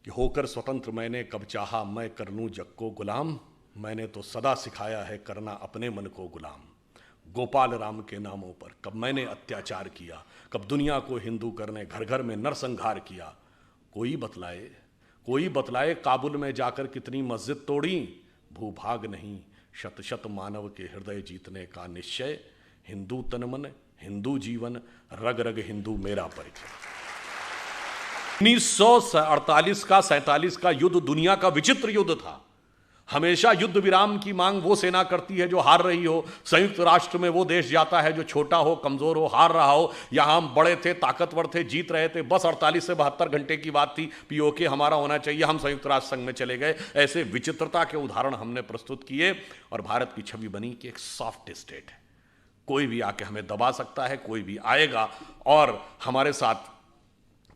कि होकर स्वतंत्र मैंने कब चाहा मैं कर लूं जग को गुलाम, मैंने तो सदा सिखाया है करना अपने मन को गुलाम। गोपाल राम के नामों पर कब मैंने अत्याचार किया, कब दुनिया को हिंदू करने घर घर में नरसंहार किया। कोई बतलाए काबुल में जाकर कितनी मस्जिद तोड़ी। भूभाग नहीं शत शत मानव के हृदय जीतने का निश्चय। हिंदू तन मन हिंदू जीवन रग रग हिंदू मेरा परिचय। 1948 का 47 का युद्ध दुनिया का विचित्र युद्ध था। हमेशा युद्ध विराम की मांग वो सेना करती है जो हार रही हो। संयुक्त राष्ट्र में वो देश जाता है जो छोटा हो, कमजोर हो, हार रहा हो। यहां हम बड़े थे, ताकतवर थे, जीत रहे थे, बस 48 से 72 घंटे की बात थी, पीओके हमारा होना चाहिए, हम संयुक्त राष्ट्र संघ में चले गए। ऐसे विचित्रता के उदाहरण हमने प्रस्तुत किए और भारत की छवि बनी कि एक सॉफ्ट स्टेट है, कोई भी आके हमें दबा सकता है, कोई भी आएगा और हमारे साथ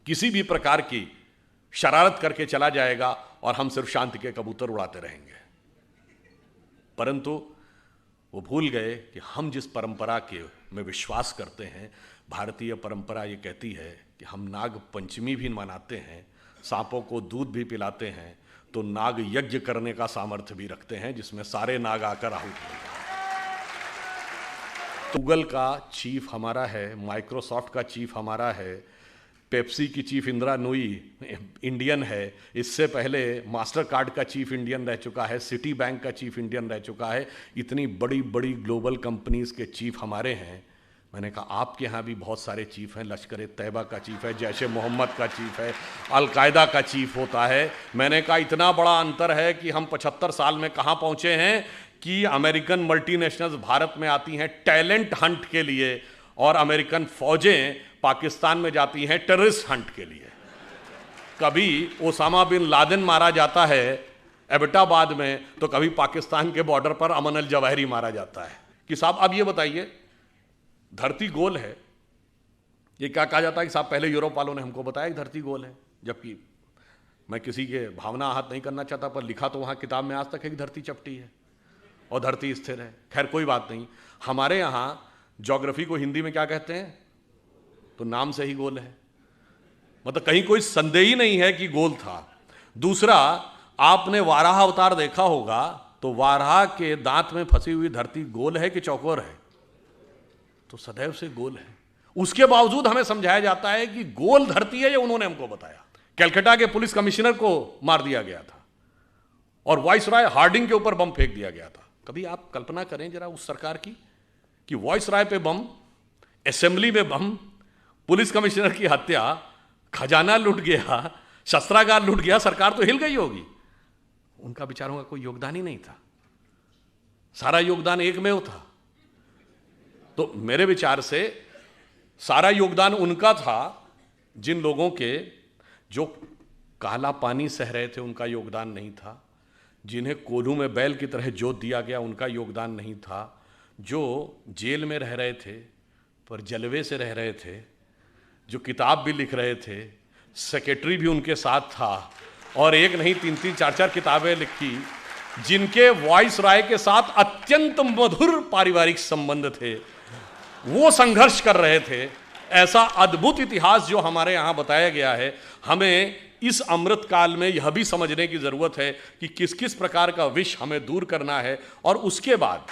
किसी भी प्रकार की शरारत करके चला जाएगा और हम सिर्फ शांति के कबूतर उड़ाते रहेंगे। परंतु वो भूल गए कि हम जिस परंपरा के में विश्वास करते हैं, भारतीय परंपरा ये कहती है कि हम नाग पंचमी भी मनाते हैं, सांपों को दूध भी पिलाते हैं, तो नाग यज्ञ करने का सामर्थ्य भी रखते हैं जिसमें सारे नाग आकर आहुत हो जाए। गूगल का चीफ हमारा है, माइक्रोसॉफ्ट का चीफ हमारा है, पेप्सी की चीफ इंदिरा नूई इंडियन है, इससे पहले मास्टर कार्ड का चीफ इंडियन रह चुका है, सिटी बैंक का चीफ इंडियन रह चुका है। इतनी बड़ी बड़ी ग्लोबल कंपनीज के चीफ हमारे हैं। मैंने कहा आपके यहाँ भी बहुत सारे चीफ हैं, लश्कर तैयबा का चीफ है, जैश मोहम्मद का चीफ है, अलकायदा का चीफ होता है। मैंने कहा इतना बड़ा अंतर है कि हम 75 साल में कहाँ पहुँचे हैं कि अमेरिकन मल्टीनेशनल्स भारत में आती हैं टैलेंट हंट के लिए और अमेरिकन फौजें पाकिस्तान में जाती हैं टेररिस्ट हंट के लिए। कभी ओसामा बिन लादेन मारा जाता है एबटाबाद में, तो कभी पाकिस्तान के बॉर्डर पर अमन अल जवाहिरी मारा जाता है। कि साहब अब ये बताइए, धरती गोल है, ये क्या कहा जाता है कि साहब पहले यूरोप वालों ने हमको बताया कि धरती गोल है, जबकि मैं किसी के भावना आहत नहीं करना चाहता, पर लिखा तो वहां किताब में आज तक है कि धरती चपटी है और धरती स्थिर है। खैर कोई बात नहीं। हमारे यहां ज्योग्राफी को हिंदी में क्या कहते हैं, तो नाम से ही गोल है, मतलब कहीं कोई संदेह ही नहीं है कि गोल था। दूसरा, आपने वाराह अवतार देखा होगा, तो वाराह के दांत में फंसी हुई धरती गोल है कि चौकोर है, तो सदैव से गोल है। उसके बावजूद हमें समझाया जाता है कि गोल धरती है, ये उन्होंने हमको बताया। कलकत्ता के पुलिस कमिश्नर को मार दिया गया था और वाइसराय हार्डिंग के ऊपर बम फेंक दिया गया था। कभी आप कल्पना करें जरा उस सरकार की कि वाइसराय पे बम, असेंबली में बम, पुलिस कमिश्नर की हत्या, खजाना लूट गया, शस्त्रागार लूट गया, सरकार तो हिल गई होगी। उनका बेचारों का कोई योगदान ही नहीं था, सारा योगदान एकमेव था। तो मेरे विचार से सारा योगदान उनका था। जिन लोगों के जो काला पानी सह रहे थे उनका योगदान नहीं था, जिन्हें कोल्हू में बैल की तरह जोत दिया गया उनका योगदान नहीं था, जो जेल में रह रहे थे पर जलवे से रह रहे थे, जो किताब भी लिख रहे थे, सेक्रेटरी भी उनके साथ था और एक नहीं 3-3 4-4 किताबें लिखी, जिनके वाइसराय के साथ अत्यंत मधुर पारिवारिक संबंध थे, वो संघर्ष कर रहे थे। ऐसा अद्भुत इतिहास जो हमारे यहाँ बताया गया है, हमें इस अमृत काल में यह भी समझने की जरूरत है कि किस किस प्रकार का विष हमें दूर करना है और उसके बाद